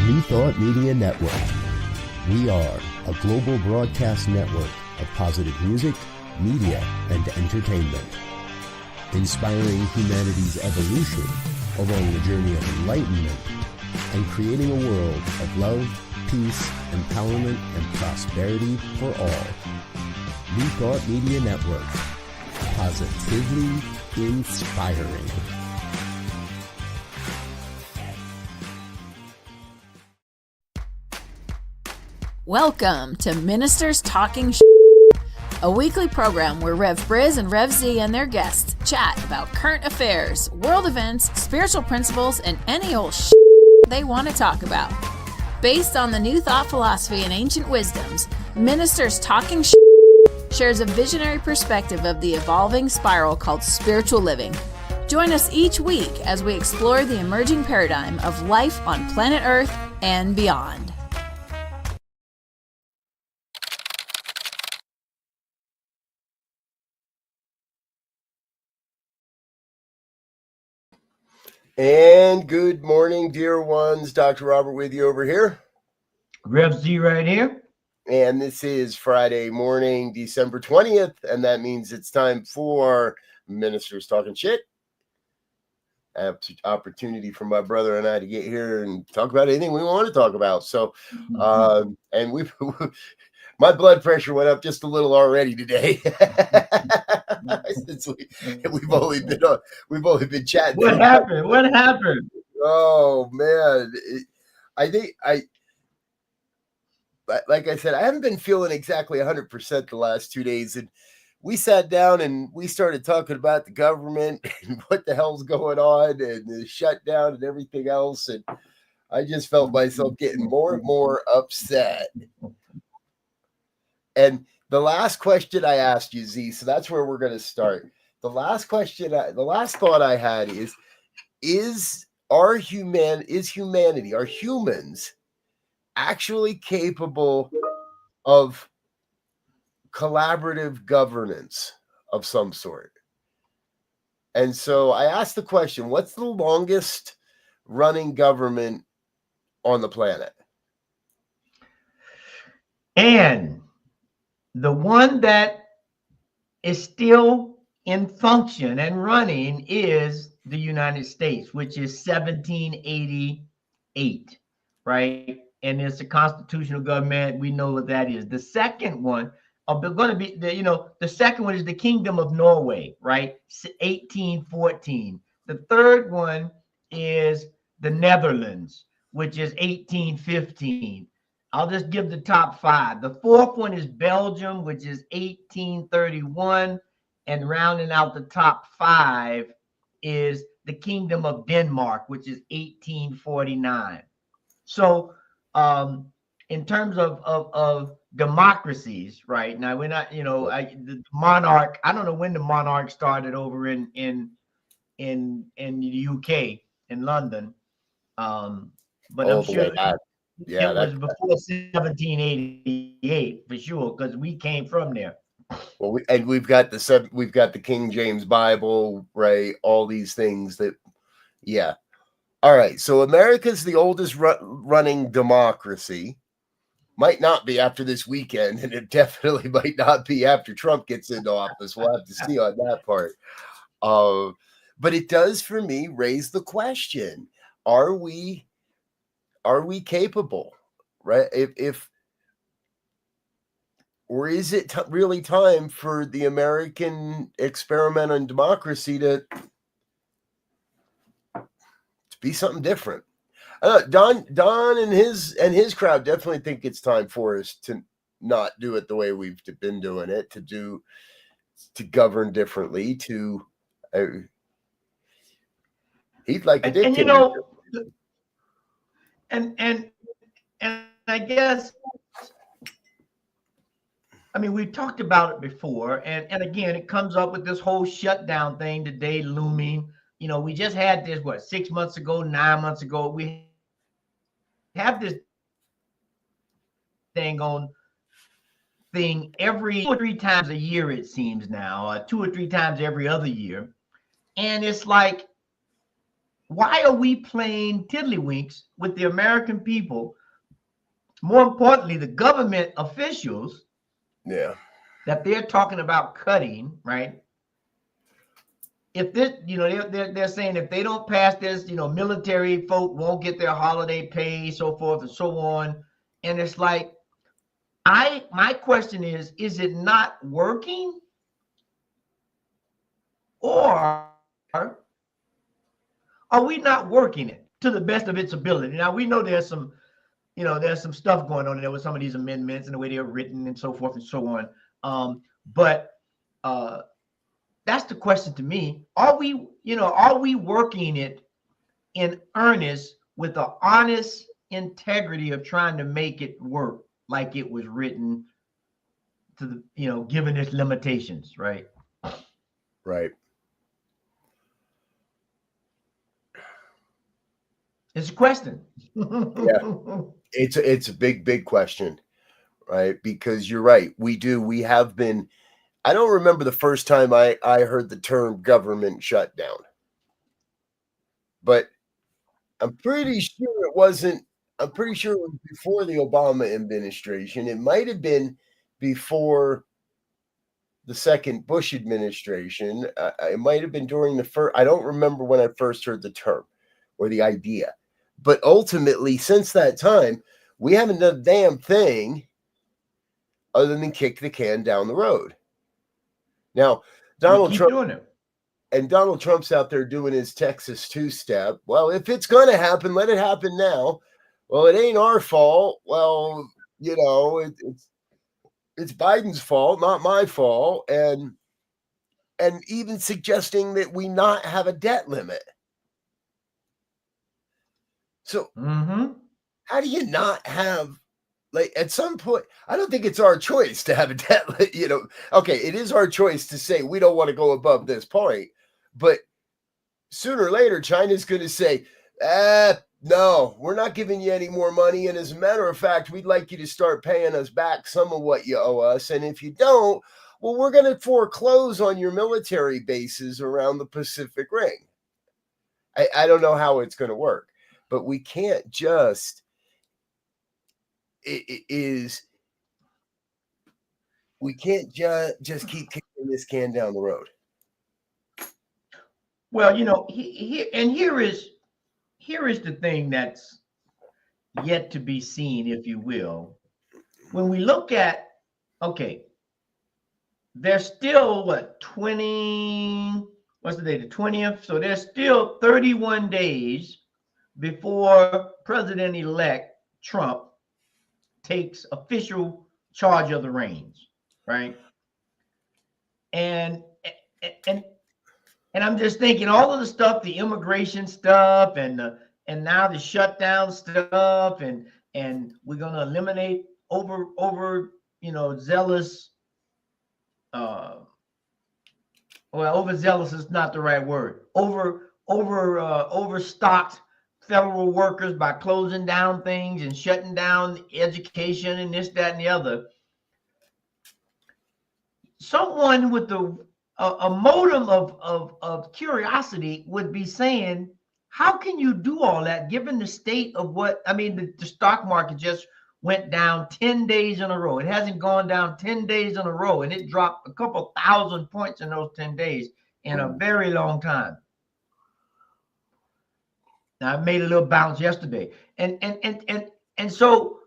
New Thought Media Network. We are a global broadcast network of positive music, media, and entertainment, inspiring humanity's evolution along the journey of enlightenment and creating a world of love, peace, empowerment, and prosperity for all. New Thought Media Network. Positively inspiring. Welcome to Ministers Talking a weekly program where Rev BRZ and Rev Z and their guests chat about current affairs, world events, spiritual principles, and any old they want to talk about. Based on the New Thought philosophy and ancient wisdoms, Ministers Talking shares a visionary perspective of the evolving spiral called spiritual living. Join us each week as we explore the emerging paradigm of life on planet Earth and beyond. And good morning, dear ones. Dr. Robert with you over here. Rev Z right here. And this is Friday morning, December 20th. And that means it's time for Ministers Talking Shit. Opportunity for my brother and I to get here and talk about anything we want to talk about. So, and my blood pressure went up just a little already today. Since we've only been chatting. What happened? What happened? Oh man, like I said, I haven't been feeling exactly 100% the last 2 days, and we sat down and we started talking about the government and what the hell's going on and the shutdown and everything else, and I just felt myself getting more and more upset. And the last question I asked you, Z, so that's where we're going to start. The last thought I had is humanity, are humans actually capable of collaborative governance of some sort? And so I asked the question, what's the longest running government on the planet? And the one that is still in function and running is the United States, which is 1788, right? And it's a constitutional government. We know what that is. The second one going to be the second one is the Kingdom of Norway, right? 1814. The third one is the Netherlands, which is 1815. I'll just give the top five. The fourth one is Belgium, which is 1831. And rounding out the top five is the Kingdom of Denmark, which is 1849. So in terms of democracies, right now, we're not, the monarch, I don't know when the monarch started over in the UK, in London. But I'm sure it was before 1788 for sure, because we came from there. Well, we've got the King James Bible, right? All these things that, yeah. All right. So America's the oldest running democracy. Might not be after this weekend, and it definitely might not be after Trump gets into office. We'll have to see on that part. But it does, for me, raise the question: Are we capable, right? Or is it really time for the American experiment on democracy to be something different? Don and his crowd definitely think it's time for us to not do it the way we've been doing it, to govern differently, he'd like a dictator. And I guess, I mean, we've talked about it before, and again, it comes up with this whole shutdown thing today looming. We just had this, 6 months ago, 9 months ago. We have this thing every 2 or 3 times a year, it seems now, 2 or 3 times every other year. And it's like, why are we playing tiddlywinks with the American people? More importantly, the government officials that they're talking about cutting, right? If this, they're saying if they don't pass this, military folk won't get their holiday pay, so forth and so on. And it's like, my question is it not working? Or are we not working it to the best of its ability? Now, we know there's some stuff going on there with some of these amendments and the way they're written and so forth and so on. But that's the question to me. Are we working it in earnest with the honest integrity of trying to make it work like it was written to the, given its limitations, right? Right. It's a question. Yeah. It's a big question, right? Because you're right. We have been, I don't remember the first time I heard the term government shutdown, but I'm pretty sure it was before the Obama administration. It might have been before the second Bush administration. It might have been during the first, I don't remember when I first heard the term or the idea. But ultimately, since that time, we haven't done a damn thing other than kick the can down the road. Now, Donald Trump's out there doing his Texas two-step. Well, if it's going to happen, let it happen now. Well, it ain't our fault. Well, it's Biden's fault, not my fault. And even suggesting that we not have a debt limit. So how do you not have, like, at some point, I don't think it's our choice to have a debt limit, okay, it is our choice to say we don't want to go above this point, but sooner or later, China's going to say, no, we're not giving you any more money. And as a matter of fact, we'd like you to start paying us back some of what you owe us. And if you don't, well, we're going to foreclose on your military bases around the Pacific Ring. I don't know how it's going to work. But we can't just, we can't just keep kicking this can down the road. Well, here is the thing that's yet to be seen, if you will. When we look at, okay, there's still what's the day, the 20th? So there's still 31 days before President-elect Trump takes official charge of the reins, right? And I'm just thinking all of the stuff, the immigration stuff, and now the shutdown stuff, and we're gonna eliminate zealous. Overzealous is not the right word. Overstocked federal workers by closing down things and shutting down education and this, that, and the other. Someone with a modem of curiosity would be saying, how can you do all that given the state of the stock market just went down 10 days in a row. It hasn't gone down 10 days in a row, and it dropped a couple thousand points in those 10 days in a very long time. Now, I made a little bounce yesterday. And so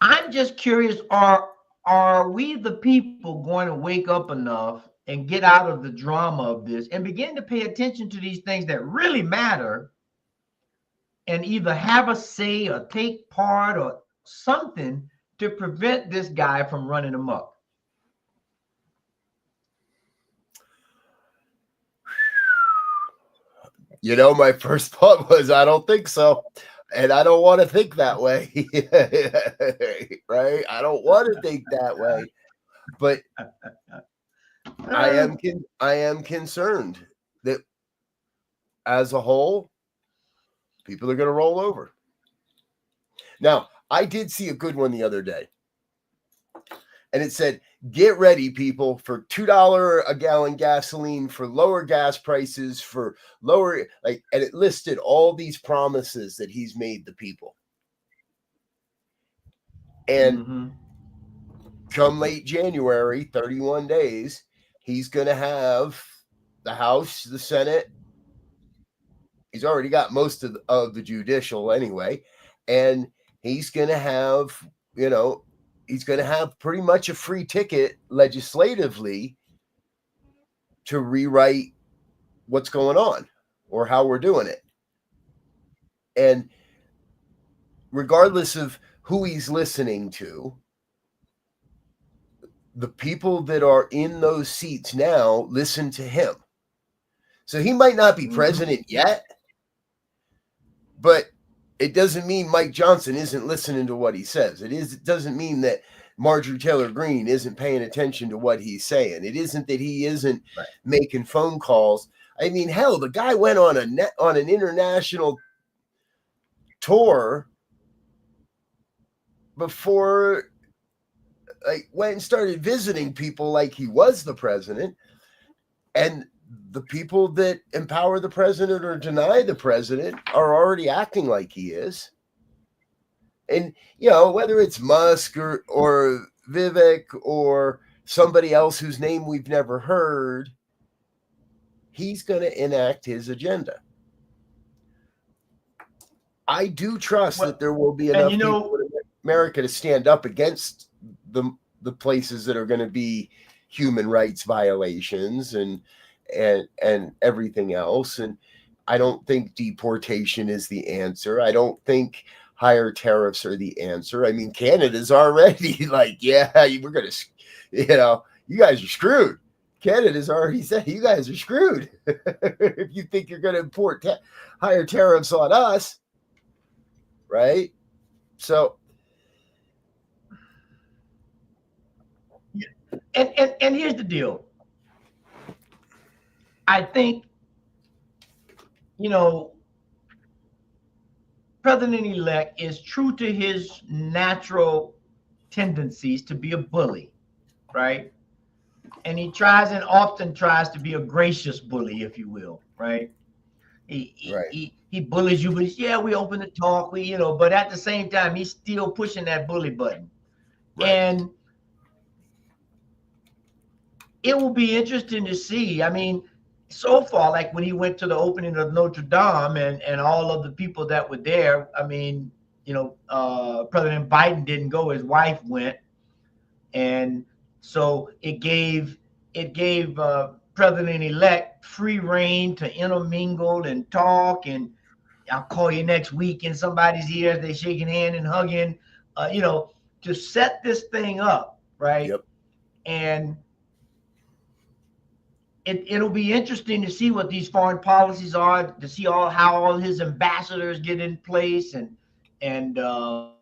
I'm just curious, are we the people going to wake up enough and get out of the drama of this and begin to pay attention to these things that really matter and either have a say or take part or something to prevent this guy from running amok? My first thought was, I don't think so. And I don't want to think that way. Right? I don't want to think that way. But I am concerned that as a whole, people are going to roll over. Now, I did see a good one the other day. and it said, "Get ready, people, for $2 a gallon gasoline, for lower gas prices, for lower," like, and it listed all these promises that he's made the people. And come late January, 31 days, he's going to have the House, the Senate. He's already got most of the judicial anyway. And he's going to have, he's going to have pretty much a free ticket legislatively to rewrite what's going on or how we're doing it. And regardless of who he's listening to, the people that are in those seats now listen to him. So he might not be president yet, but it doesn't mean Mike Johnson isn't listening to what he says. It doesn't mean that Marjorie Taylor Greene isn't paying attention to what he's saying. It isn't that he isn't making phone calls. I mean, hell, the guy went on an international tour before, like, went and started visiting people like he was the president. And the people that empower the president or deny the president are already acting like he is. And, whether it's Musk or Vivek or somebody else whose name we've never heard, he's going to enact his agenda. I do trust that there will be enough people in America to stand up against the places that are going to be human rights violations and everything else. And I don't think deportation is the answer. I don't think higher tariffs are the answer. I mean, Canada's already like, yeah, we're going to, you guys are screwed. Canada's already said, you guys are screwed if you think you're going to import higher tariffs on us. Right? So. And here's the deal. I think, President-elect is true to his natural tendencies to be a bully, right? And he often tries to be a gracious bully, if you will, right? He bullies you, but we open to talk, but at the same time, he's still pushing that bully button. Right. And it will be interesting to see. I mean, so far, like when he went to the opening of Notre Dame and all of the people that were there, I mean, President Biden didn't go, his wife went. And so it gave President-elect free reign to intermingle and talk, and I'll call you next week in somebody's ears, they shaking hand and hugging, to set this thing up, right? Yep. And it'll be interesting to see what these foreign policies are, to see how all his ambassadors get in place, and there's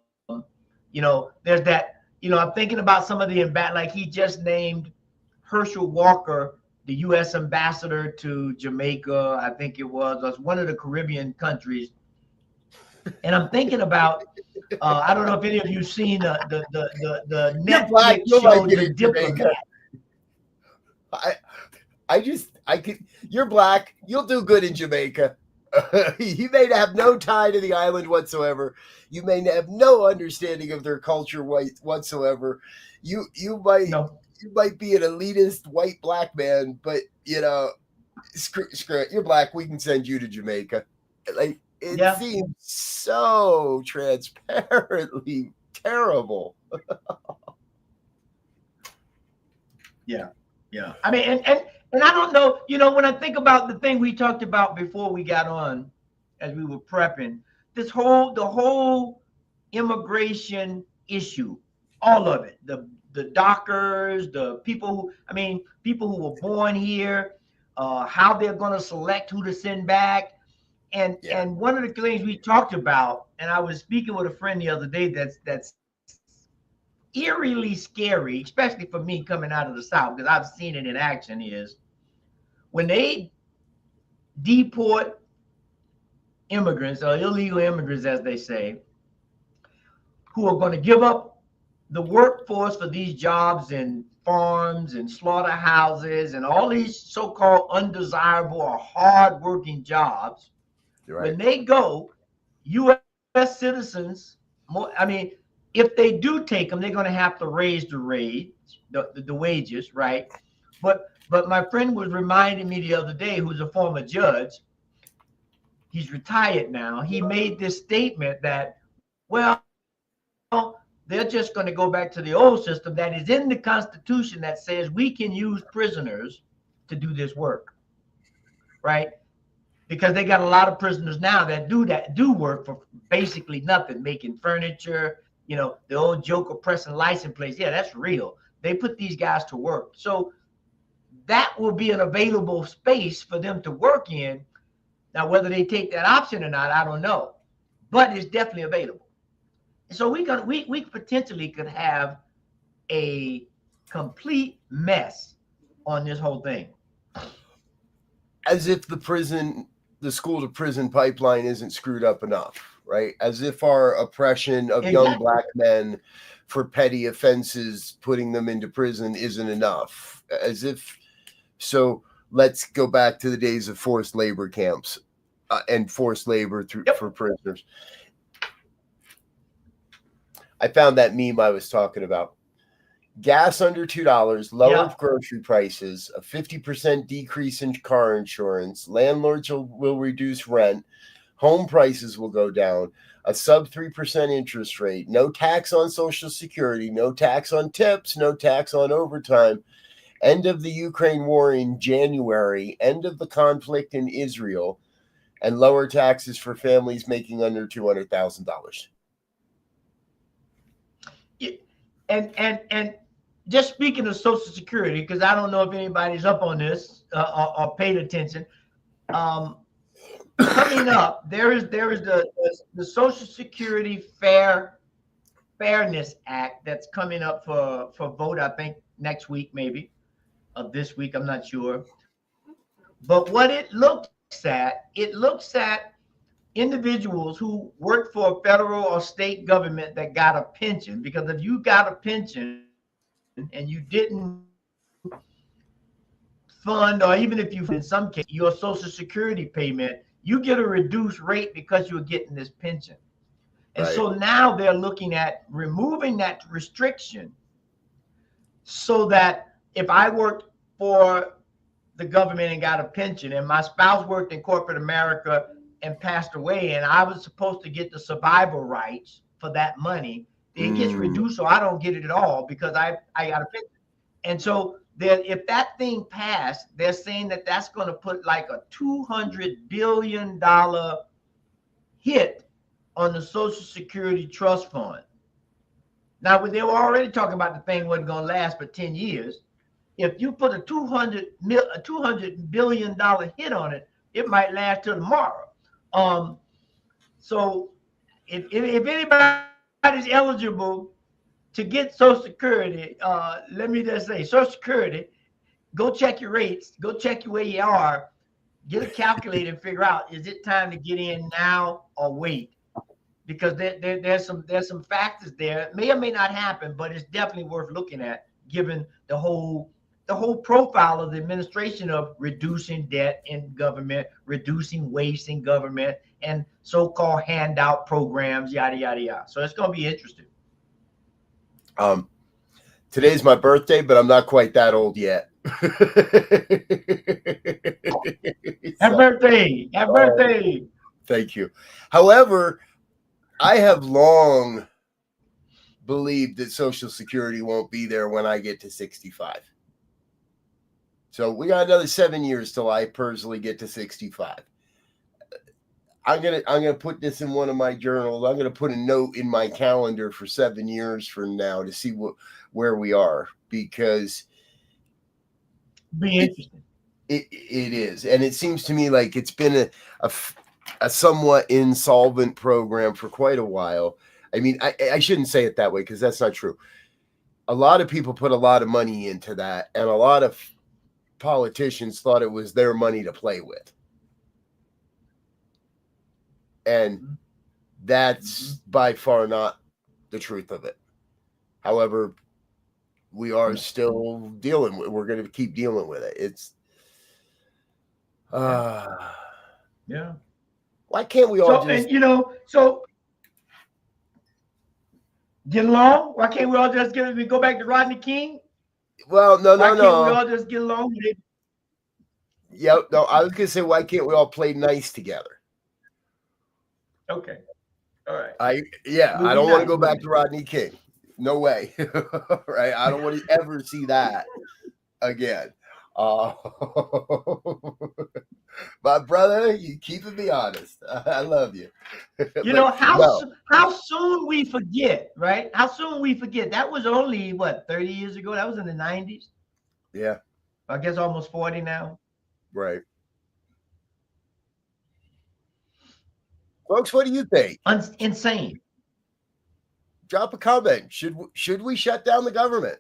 that. I'm thinking about some of the like he just named Herschel Walker the U.S. ambassador to Jamaica, I think it was one of the Caribbean countries. And I'm thinking about, I don't know if any of you seen the Netflix show, The Diplomat. You're black. You'll do good in Jamaica. You may have no tie to the island whatsoever. You may have no understanding of their culture whatsoever. You might be an elitist white black man, but screw it. You're black. We can send you to Jamaica. Like it seems so transparently terrible. Yeah. I mean, and I don't know, when I think about the thing we talked about before we got on, as we were prepping, the whole immigration issue, all of it, the dockers, the people who were born here, how they're going to select who to send back. And one of the things we talked about, and I was speaking with a friend the other day, that's eerily scary, especially for me coming out of the South, because I've seen it in action, is when they deport immigrants, or illegal immigrants, as they say, who are going to give up the workforce for these jobs in farms and slaughterhouses and all these so-called undesirable or hard-working jobs, Right. when they go, U.S. citizens, I mean, if they do take them, they're going to have to raise the wages, right? But my friend was reminding me the other day, who's a former judge, he's retired now. He made this statement that, well, they're just going to go back to the old system that is in the Constitution that says we can use prisoners to do this work, right? Because they got a lot of prisoners now that do work for basically nothing, making furniture, the old joke of pressing license plates. Yeah, that's real. They put these guys to work. So that will be an available space for them to work in. Now, whether they take that option or not, I don't know, but it's definitely available. So we potentially could have a complete mess on this whole thing. As if the school to prison pipeline isn't screwed up enough, right? As if our oppression of young black men for petty offenses, putting them into prison, isn't enough. As if so. Let's go back to the days of forced labor camps and forced labor for prisoners. I found that meme I was talking about. Gas under $2, lower grocery prices, a 50% decrease in car insurance, landlords will reduce rent, home prices will go down, a sub 3% interest rate, no tax on Social Security, no tax on tips, no tax on overtime, end of the Ukraine war in January, end of the conflict in Israel, and lower taxes for families making under $200,000. And just speaking of Social Security, because I don't know if anybody's up on this or paid attention. Coming up, there is the Social Security Fairness Act that's coming up for vote. I think next week, maybe, of this week. I'm not sure. But what it looks at individuals who work for a federal or state government that got a pension, because if you got a pension and you didn't fund, or even if you, in some case, your Social Security payment, you get a reduced rate because you're getting this pension. And so now they're looking at removing that restriction so that if I worked for the government and got a pension and my spouse worked in corporate America and passed away and I was supposed to get the survival rights for that money, it gets reduced, so I don't get it at all because I got a pension. And so if that thing passed, they're saying that that's going to put like a $200 billion hit on the Social Security Trust Fund. Now, they were already talking about the thing wasn't going to last for 10 years. If you put a $200 billion hit on it, it might last till tomorrow. So if anybody's eligible to get Social Security, let me just say, Social Security, go check your rates, go check where you are, get a calculator and figure out, is it time to get in now or wait? Because there's some factors there. It may or may not happen, but it's definitely worth looking at, given the whole profile of the administration of reducing debt in government, reducing waste in government, and so-called handout programs, yada, yada, yada. So it's going to be interesting. Today's my birthday, but I'm not quite that old yet. Happy birthday. Happy birthday. Thank you. However, I have long believed that Social Security won't be there when I get to 65. So we got another 7 years till I personally get to 65. I'm gonna put this in one of my journals. I'm gonna put a note in my calendar for 7 years from now to see where we are, because be interesting. It is, and it seems to me like it's been a somewhat insolvent program for quite a while. I mean, I shouldn't say it that way because that's not true. A lot of people put a lot of money into that, and a lot of politicians thought it was their money to play with. And that's by far not the truth of it. However, we are still dealing with. We're going to keep dealing with it. It's yeah. Why can't we all just? And so get along. Why can't we all just go back to Rodney King? Well, no. Why can't we all just get along with it? Yep. No, I was going to say, why can't we all play nice together? Okay. All right. I don't want to go back to Rodney King. No way. Right? I don't want to ever see that again. My brother, you keeping me honest. I love you. How soon we forget, right? How soon we forget. That was only 30 years ago. That was in the 90s. Yeah. I guess almost 40 now. Right. Folks, what do you think? Insane. Drop a comment. Should we shut down the government?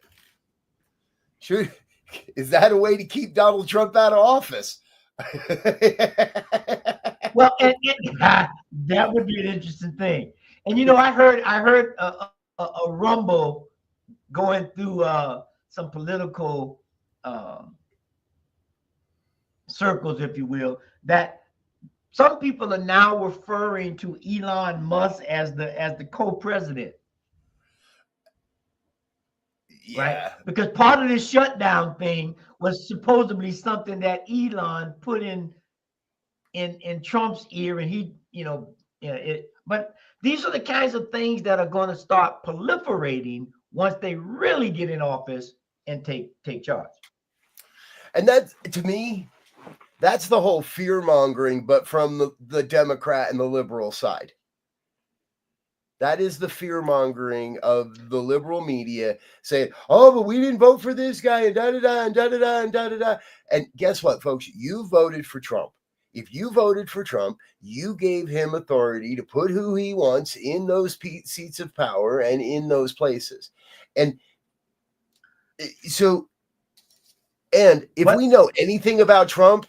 Is that a way to keep Donald Trump out of office? Well, that would be an interesting thing. And I heard a rumble going through some political circles, if you will, that some people are now referring to Elon Musk as the co-president. Yeah. Right? Because part of this shutdown thing was supposedly something that Elon put in Trump's ear, and he, but these are the kinds of things that are going to start proliferating once they really get in office and take charge. And that, to me, that's the whole fear mongering, but from the Democrat and the liberal side. That is the fear mongering of the liberal media saying, "Oh, but we didn't vote for this guy," and da da da and da da da and da da da. And guess what, folks? You voted for Trump. If you voted for Trump, you gave him authority to put who he wants in those seats of power and in those places. And so, and if we know anything about Trump,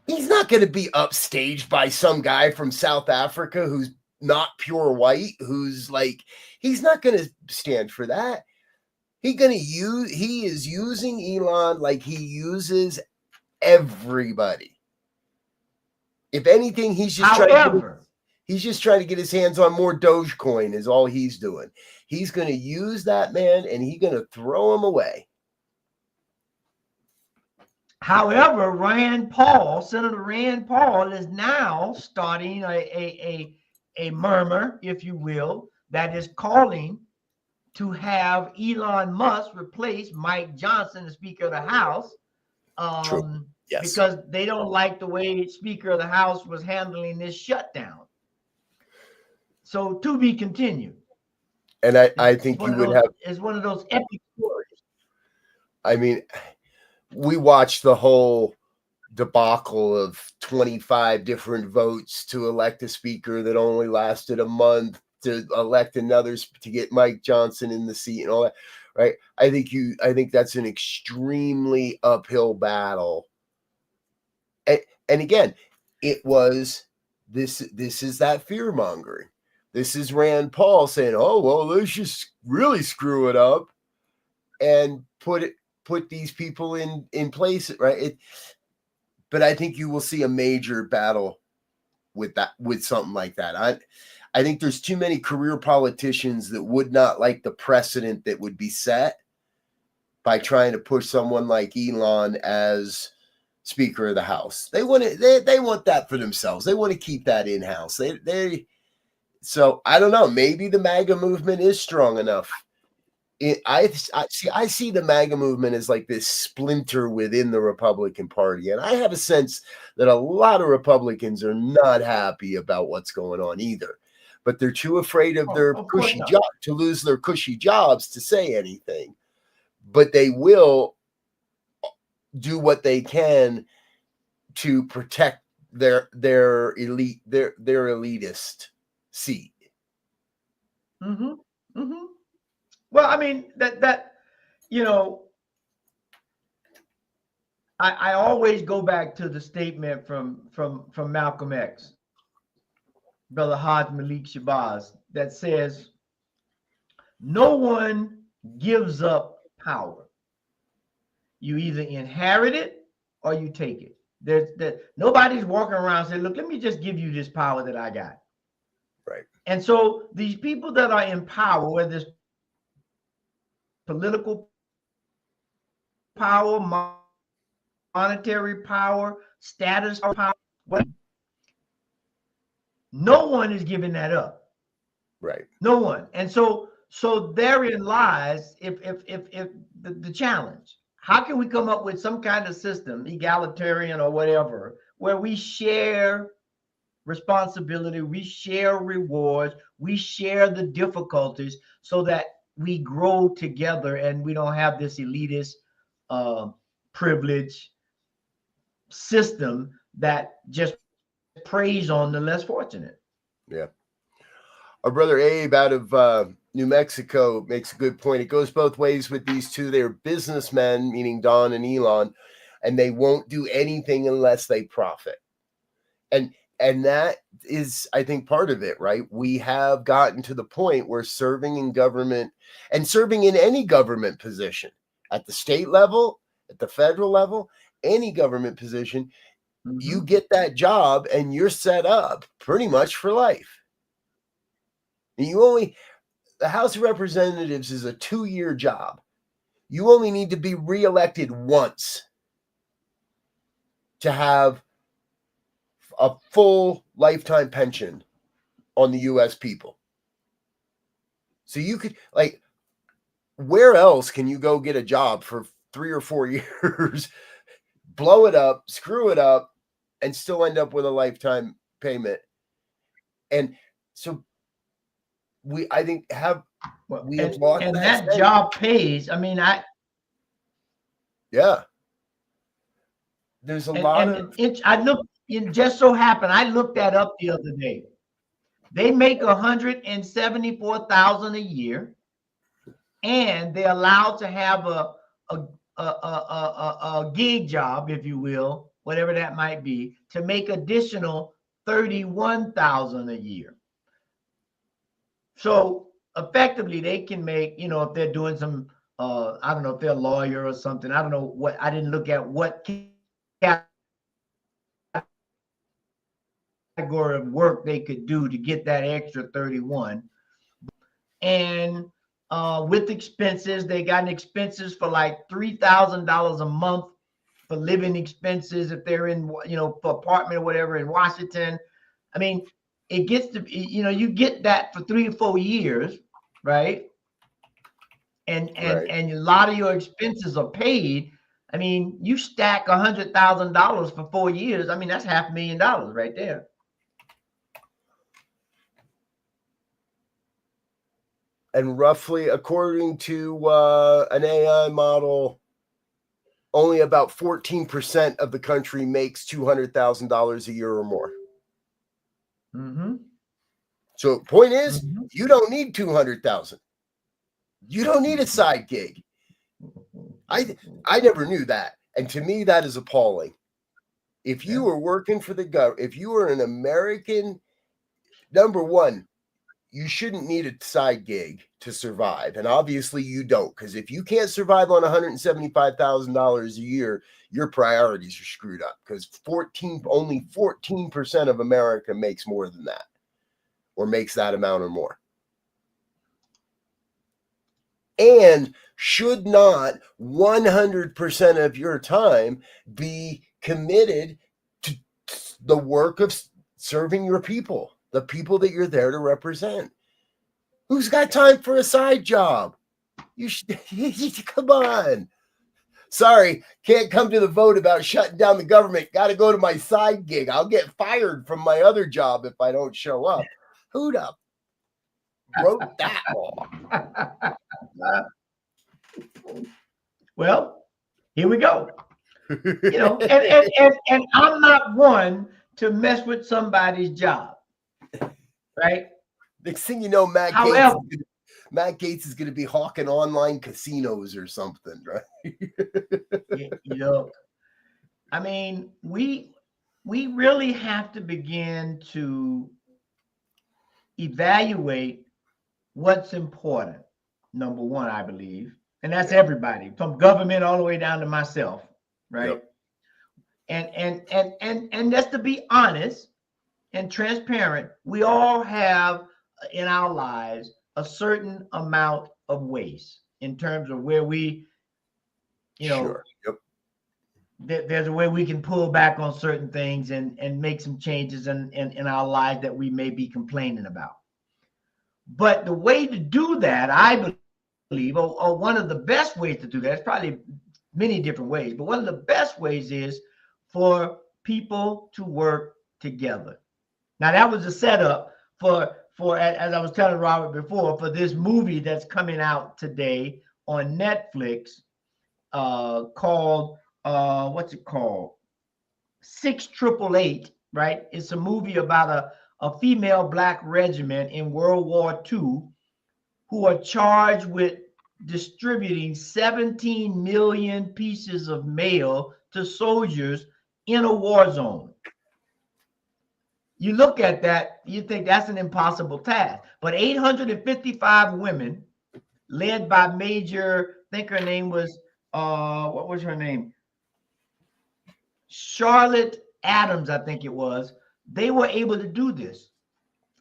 he's not going to be upstaged by some guy from South Africa who's not pure white, who's like, he's not going to stand for that. He is using Elon like he uses everybody. If anything, he's just trying to get his hands on more Dogecoin is all he's doing. He's going to use that man and he's going to throw him away. However, Senator Rand Paul is now starting a murmur, if you will, that is calling to have Elon Musk replace Mike Johnson, the Speaker of the House. True. Yes. Because they don't like the way Speaker of the House was handling this shutdown. So to be continued. And I think you would have. It's one of those epic stories. I mean, we watched the whole debacle of 25 different votes to elect a speaker that only lasted a month, to elect another to get Mike Johnson in the seat and all that, right? I think that's an extremely uphill battle. And again, it was this is that fear mongering. This is Rand Paul saying, "Oh, well, let's just really screw it up and put these people in place," right? But I think you will see a major battle with something like that. I think there's too many career politicians that would not like the precedent that would be set by trying to push someone like Elon as Speaker of the House. They want that for themselves. They want to keep that in-house. So I don't know. Maybe the MAGA movement is strong enough. I see the MAGA movement as like this splinter within the Republican Party, and I have a sense that a lot of Republicans are not happy about what's going on either. But they're too afraid of their cushy job to lose their cushy jobs to say anything. But they will do what they can to protect their elitist seat. Mm-hmm. Mm-hmm. Well, I mean that I always go back to the statement from Malcolm X, Brother Haj Malik Shabazz, that says no one gives up power. You either inherit it or you take it. Nobody's walking around saying, look, let me just give you this power that I got. Right. And so these people that are in power, whether it's political power, monetary power, status power, no one is giving that up. Right. No one. And so therein lies if the challenge. How can we come up with some kind of system, egalitarian or whatever, where we share responsibility, we share rewards, we share the difficulties so that we grow together and we don't have this elitist privilege system that just preys on the less fortunate. Yeah. Our brother Abe out of New Mexico makes a good point. It goes both ways with these two. They're businessmen, meaning Don and Elon, and they won't do anything unless they profit. And that is, I think, part of it, right? We have gotten to the point where serving in government and serving in any government position at the state level, at the federal level, any government position, you get that job and you're set up pretty much for life. The House of Representatives is a 2-year job. You only need to be reelected once to have a full lifetime pension on the U.S. people. So you could, like, where else can you go get a job for 3 or 4 years, blow it up, screw it up, and still end up with a lifetime payment? And so I think we have lost and that job pays. I mean, there's a lot of. I looked. It just so happened I looked that up the other day. They make $174,000 a year, and they're allowed to have a gig job, if you will, whatever that might be, to make additional $31,000 a year. So effectively, they can make, if they're doing some, I don't know if they're a lawyer or something. I don't know what. I didn't look at what category of work they could do to get that extra 31. And with expenses, they got expenses for like $3,000 a month for living expenses if they're in, for apartment or whatever in Washington. I mean, it gets to be, you get that for 3 or 4 years, right? And a lot of your expenses are paid. I mean, you stack $100,000 for 4 years. I mean, that's $500,000 right there. And roughly, according to an AI model, only about 14% of the country makes $200,000 a year or more. So point is, you don't need 200,000. You don't need a side gig. I never knew that. And to me, that is appalling. If you were working for the government, if you were an American, number one, you shouldn't need a side gig to survive. And obviously you don't, because if you can't survive on $175,000 a year, your priorities are screwed up, because only 14% of America makes more than that, or makes that amount or more. And should not 100% of your time be committed to the work of serving your people, the people that you're there to represent. Who's got time for a side job? You should, come on. Sorry, can't come to the vote about shutting down the government. Got to go to my side gig. I'll get fired from my other job if I don't show up. Who'd up wrote that law? Well, here we go. And I'm not one to mess with somebody's job, right? Next thing you know, Matt Gaetz is going to be hawking online casinos or something, right? I mean, we really have to begin to evaluate what's important. number one, I believe. And that's everybody, from government all the way down to myself, right? Yep. And just to be honest and transparent, we all have in our lives a certain amount of waste in terms of where we, Sure. Yep. There's a way we can pull back on certain things and make some changes in our lives that we may be complaining about. But the way to do that, I believe, or one of the best ways to do that, it's probably many different ways, but one of the best ways is for people to work together. Now, that was a setup for as I was telling Robert before, for this movie that's coming out today on Netflix, called what's it called? 6888, right? It's a movie about a female black regiment in World War II who are charged with distributing 17 million pieces of mail to soldiers in a war zone. You look at that, you think that's an impossible task. But 855 women, led by Major, I think her name was, what was her name? Charlotte Adams, I think it was. They were able to do this.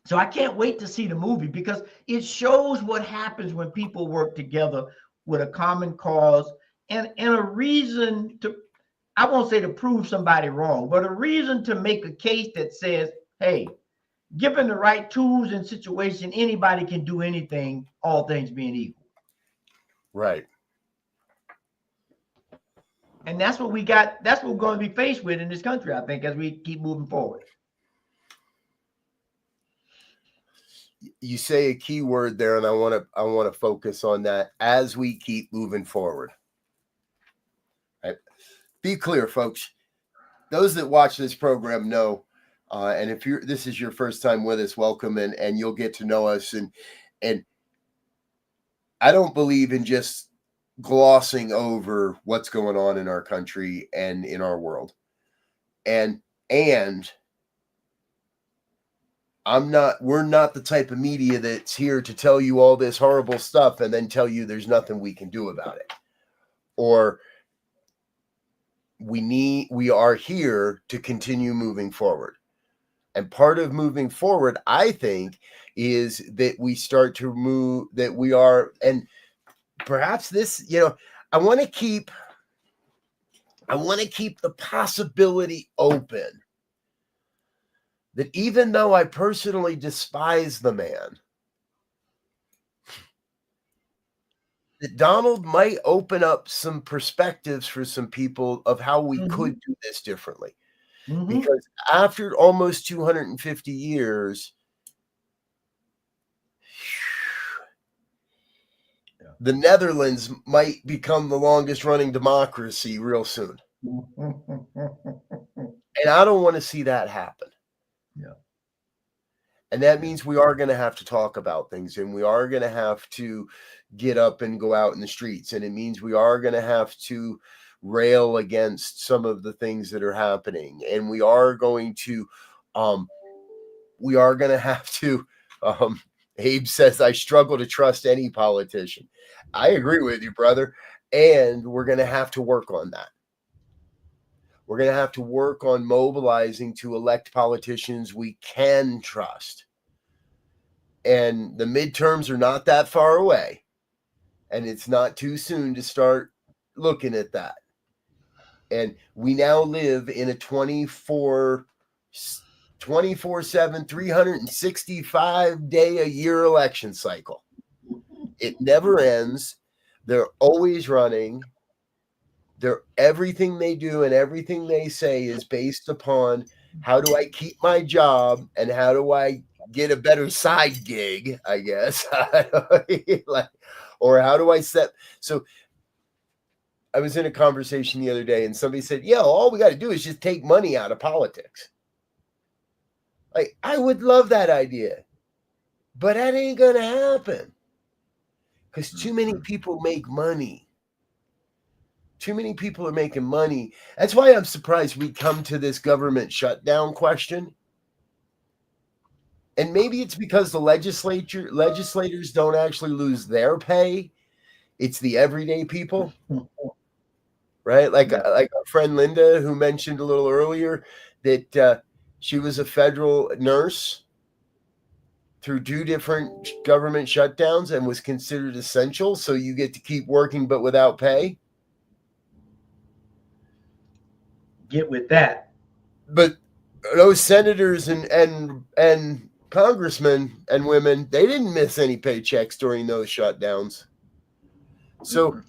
So I can't wait to see the movie because it shows what happens when people work together with a common cause and a reason to, I won't say to prove somebody wrong, but a reason to make a case that says, hey, given the right tools and situation, anybody can do anything, all things being equal. Right. And that's what we got. That's what we're going to be faced with in this country, I think, as we keep moving forward. You say a key word there, and I want to focus on that as we keep moving forward. Right. Be clear, folks. Those that watch this program know, and if this is your first time with us, welcome, and you'll get to know us. And I don't believe in just glossing over what's going on in our country and in our world. And we're not the type of media that's here to tell you all this horrible stuff and then tell you there's nothing we can do about it. Or we are here to continue moving forward. And part of moving forward, I think, is that we start to move, that we are, and perhaps this, I want to keep the possibility open that even though I personally despise the man, that Donald might open up some perspectives for some people of how we could do this differently. Because after almost 250 years, the Netherlands might become the longest running democracy real soon. And I don't want to see that happen. Yeah. And that means we are going to have to talk about things, and we are going to have to get up and go out in the streets. And it means we are going to have to rail against some of the things that are happening. And we are going to have to, Abe says, I struggle to trust any politician. I agree with you, brother. And we're going to have to work on that. We're going to have to work on mobilizing to elect politicians we can trust. And the midterms are not that far away. And it's not too soon to start looking at that. And we now live in a 24/7, 365 day a year election cycle. It never ends. They're always running. Everything they do and everything they say is based upon how do I keep my job and how do I get a better side gig, I guess. Or how do I set? So I was in a conversation the other day and somebody said, yeah, all we got to do is just take money out of politics. Like, I would love that idea, but that ain't going to happen because too many people make money. Too many people are making money. That's why I'm surprised we come to this government shutdown question. And maybe it's because the legislators don't actually lose their pay. It's the everyday people, right? Like our friend Linda, who mentioned a little earlier that she was a federal nurse through 2 different government shutdowns and was considered essential. So you get to keep working, but without pay. Get with that. But those senators and congressmen and women, they didn't miss any paychecks during those shutdowns. So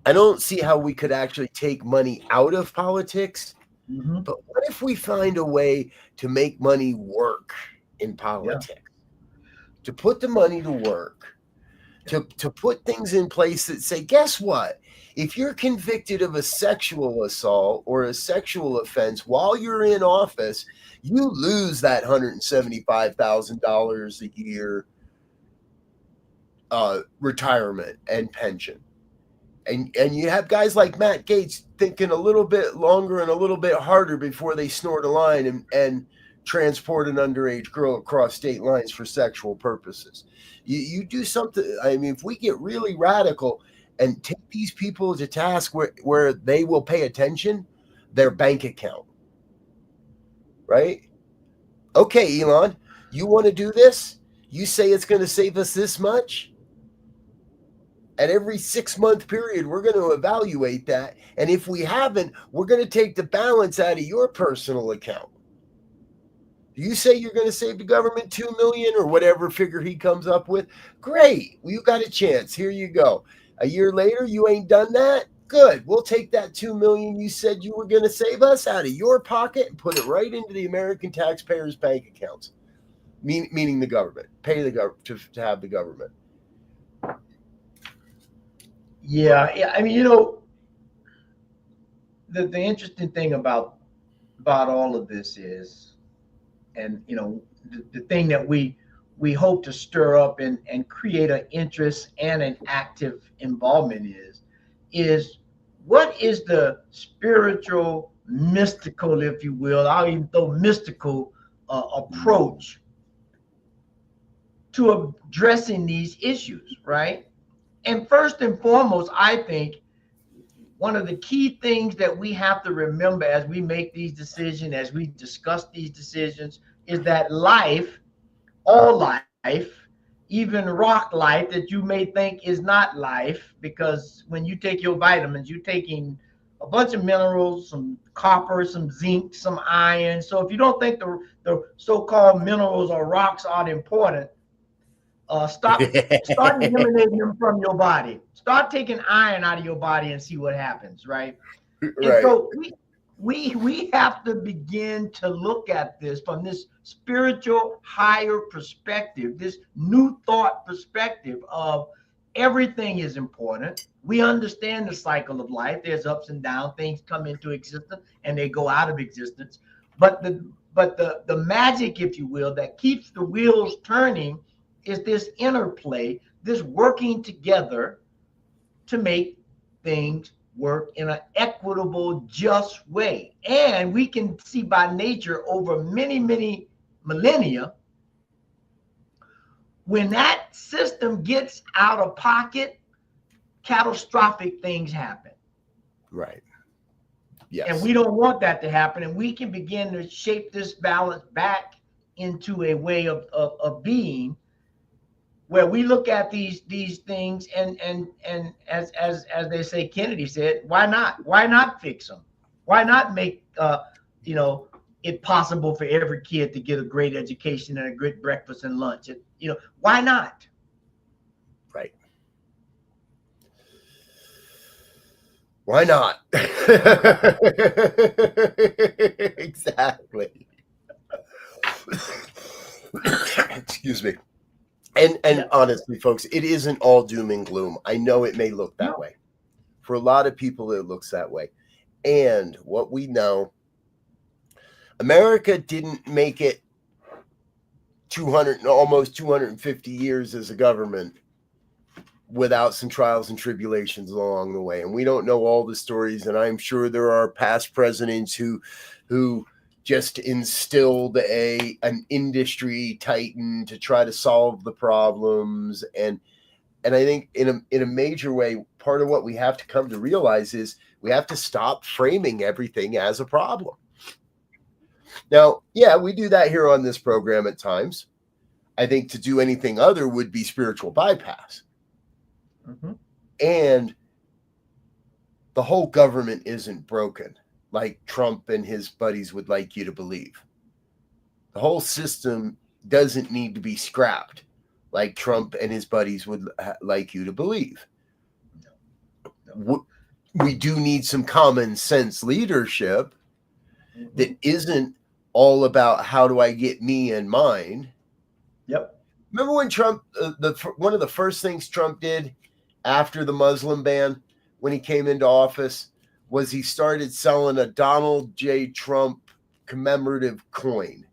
I don't see how we could actually take money out of politics. But what if we find a way to make money work in politics? To put the money to work, to put things in place that say, guess what? If you're convicted of a sexual assault or a sexual offense while you're in office, you lose that $175,000 a year retirement and pension. And you have guys like Matt Gaetz thinking a little bit longer and a little bit harder before they snort a line and transport an underage girl across state lines for sexual purposes. You do something. I mean, if we get really radical and take these people to task where they will pay attention, their bank account, right? Okay, Elon, you want to do this? You say it's going to save us this much? At every 6-month period, we're going to evaluate that. And if we haven't, we're going to take the balance out of your personal account. You say you're going to save the government $2 million or whatever figure he comes up with. Great. Well, you got a chance. Here you go. A year later, you ain't done that? Good. We'll take that $2 million you said you were going to save us out of your pocket and put it right into the American taxpayers' bank accounts, meaning the government. Pay the government to have the government. Yeah. I mean, the interesting thing about all of this is, and the thing that we hope to stir up and create an interest and an active involvement is what is the spiritual, mystical, if you will, I'll even throw mystical approach to addressing these issues, right? And first and foremost, I think one of the key things that we have to remember as we make these decisions, as we discuss these decisions, is that life, all life, even rock life that you may think is not life, because when you take your vitamins, you're taking a bunch of minerals, some copper, some zinc, some iron. So if you don't think the so-called minerals or rocks aren't important, start eliminating them from your body. Start taking iron out of your body and see what happens, right? And so we have to begin to look at this from this spiritual higher perspective, this new thought perspective of everything is important. We understand the cycle of life. There's ups and downs. Things come into existence and they go out of existence. But the magic, if you will, that keeps the wheels turning is this interplay, this working together to make things work in an equitable, just way. And we can see by nature over many, many millennia, when that system gets out of pocket, catastrophic things happen. Right. Yes. And we don't want that to happen. And we can begin to shape this balance back into a way of being, where we look at these things and as they say, Kennedy said, why not fix them? Why not make it possible for every kid to get a great education and a good breakfast and lunch? Why not? Right. Why not? Exactly. Excuse me. And honestly, folks, it isn't all doom and gloom. I know it may look that way. For a lot of people, it looks that way. And what we know, America didn't make it almost 250 years as a government without some trials and tribulations along the way. And we don't know all the stories. And I'm sure there are past presidents who just instilled an industry titan to try to solve the problems. And I think in a major way, part of what we have to come to realize is we have to stop framing everything as a problem. Now, yeah, we do that here on this program at times. I think to do anything other would be spiritual bypass. Mm-hmm. And the whole government isn't broken like Trump and his buddies would like you to believe. The whole system doesn't need to be scrapped like Trump and his buddies would like you to believe. We do need some common sense leadership that isn't all about how do I get me and mine. Yep. Remember when Trump, one of the first things Trump did after the Muslim ban, when he came into office, was he started selling a Donald J. Trump commemorative coin.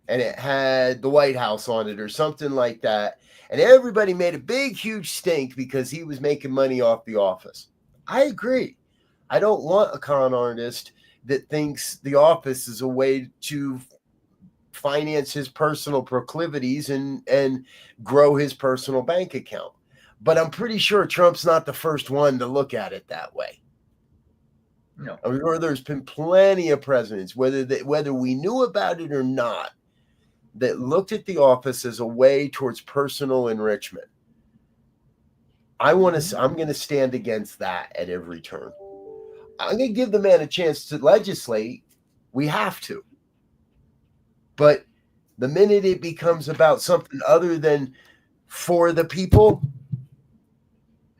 And it had the White House on it or something like that. And everybody made a big, huge stink because he was making money off the office. I agree. I don't want a con artist that thinks the office is a way to finance his personal proclivities and grow his personal bank account. But I'm pretty sure Trump's not the first one to look at it that way. No. I'm sure there's been plenty of presidents, whether we knew about it or not, that looked at the office as a way towards personal enrichment. I'm going to stand against that at every turn. I'm going to give the man a chance to legislate. We have to. But the minute it becomes about something other than for the people,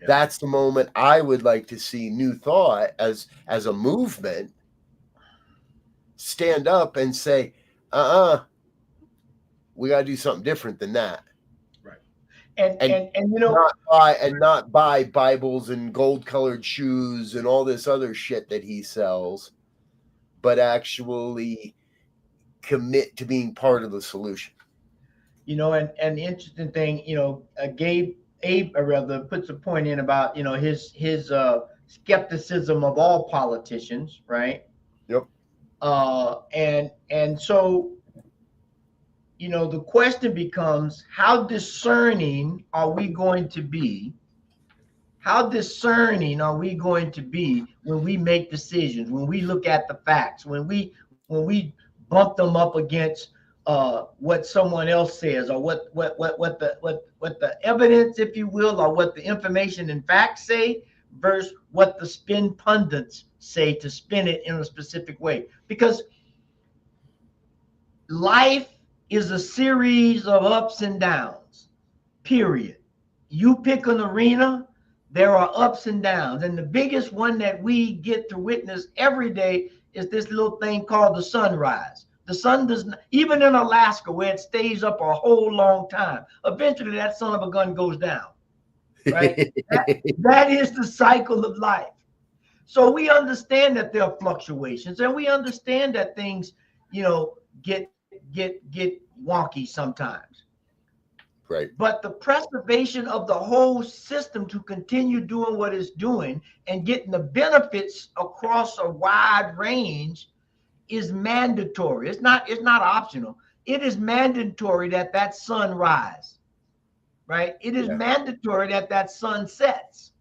that's the moment I would like to see New Thought as a movement stand up and say, we got to do something different than that. Right. And you know, not buy Bibles and gold-colored shoes and all this other shit that he sells, but actually commit to being part of the solution. You know, and the interesting thing, you know, Abe rather puts a point in about, you know, his skepticism of all politicians, right? Yep. And so, you know, the question becomes, how discerning are we going to be? How discerning are we going to be when we make decisions, when we look at the facts, when we bump them up against what someone else says, or what the evidence, if you will, or what the information and facts say, versus what the spin pundits say to spin it in a specific way? Because life is a series of ups and downs, period. You pick an arena, there are ups and downs. And the biggest one that we get to witness every day is this little thing called the sunrise. The sun does not, even in Alaska, where it stays up a whole long time, eventually that son of a gun goes down, right? that is the cycle of life. So we understand that there are fluctuations, and we understand that things, you know, get wonky sometimes. Right. But the preservation of the whole system to continue doing what it's doing and getting the benefits across a wide range is mandatory. It's not optional. It is mandatory that sun rise, right? It is mandatory that sun sets.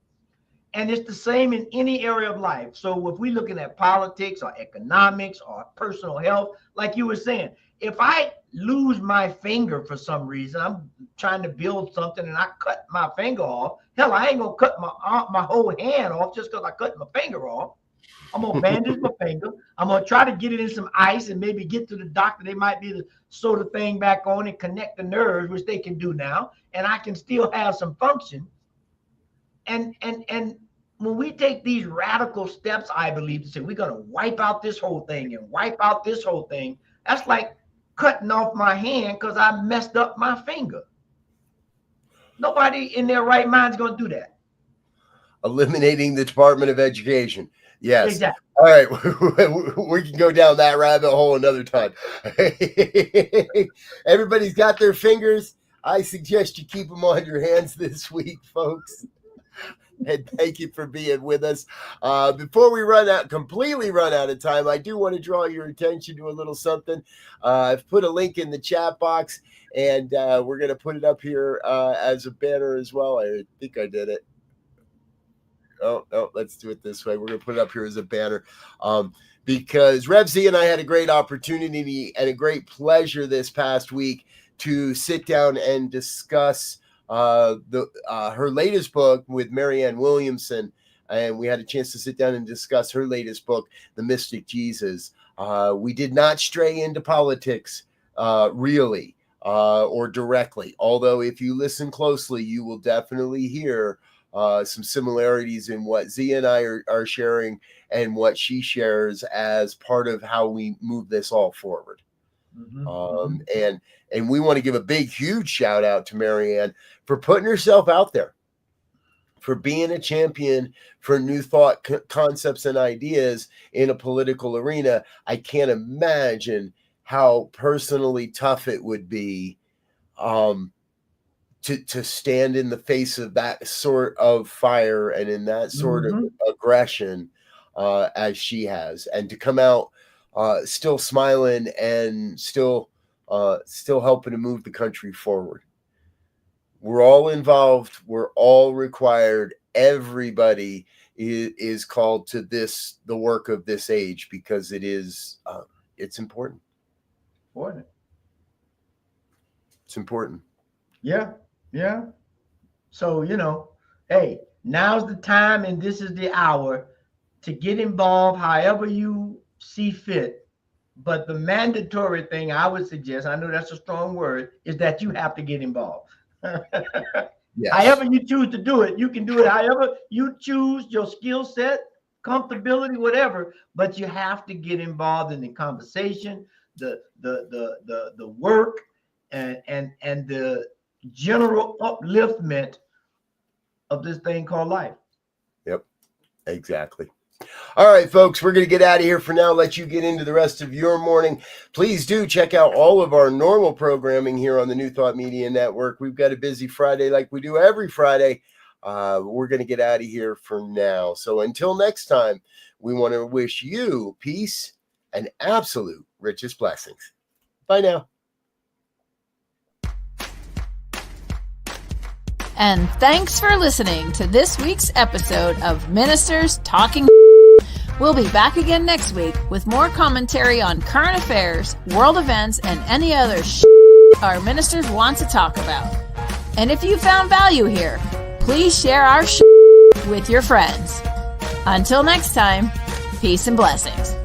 And it's the same in any area of life. So if we're looking at politics or economics or personal health, like you were saying, if I lose my finger for some reason, I'm trying to build something and I cut my finger off, hell, I ain't gonna cut my whole hand off just because I cut my finger off. I'm gonna bandage my finger. I'm gonna try to get it in some ice and maybe get to the doctor. They might be able to sew the thing back on and connect the nerves, which they can do now, and I can still have some function. And when we take these radical steps, I believe, to say we're gonna wipe out this whole thing and wipe out this whole thing, that's like cutting off my hand because I messed up my finger. Nobody in their right mind is going to do that. Eliminating the Department of Education. Yes. Exactly. All right. We can go down that rabbit hole another time. Everybody's got their fingers. I suggest you keep them on your hands this week, folks. And thank you for being with us. Before we completely run out of time, I do want to draw your attention to a little something. I've put a link in the chat box, and we're going to put it up here as a banner as well. I think I did it. Oh, no, let's do it this way. We're going to put it up here as a banner. Because Rev Z and I had a great opportunity and a great pleasure this past week to sit down and discuss her latest book with Marianne Williamson, and we had a chance to sit down and discuss her latest book, The Mystic Jesus. We did not stray into politics really or directly, although if you listen closely, you will definitely hear some similarities in what Z and I are sharing and what she shares as part of how we move this all forward. And we want to give a big, huge shout out to Marianne for putting herself out there, for being a champion for new thought concepts and ideas in a political arena. I can't imagine how personally tough it would be to stand in the face of that sort of fire and in that sort of aggression as she has, and to come out still smiling and still helping to move the country forward. We're all involved. We're all required. Everybody is called to the work of this age, because it's important. It's important. Yeah. So, hey, now's the time and this is the hour to get involved however you see fit. But the mandatory thing I would suggest, I know that's a strong word, is that you have to get involved. Yes. However you choose to do it, you can do it however you choose, your skill set, comfortability, whatever, but you have to get involved in the conversation, the work, and the general upliftment of this thing called life. Yep, exactly. All right, folks, we're going to get out of here for now, let you get into the rest of your morning. Please do check out all of our normal programming here on the New Thought Media Network. We've got a busy Friday like we do every Friday. We're going to get out of here for now. So until next time, we want to wish you peace and absolute richest blessings. Bye now. And thanks for listening to this week's episode of Ministers Talking. We'll be back again next week with more commentary on current affairs, world events, and any other our ministers want to talk about. And if you found value here, please share our with your friends. Until next time, peace and blessings.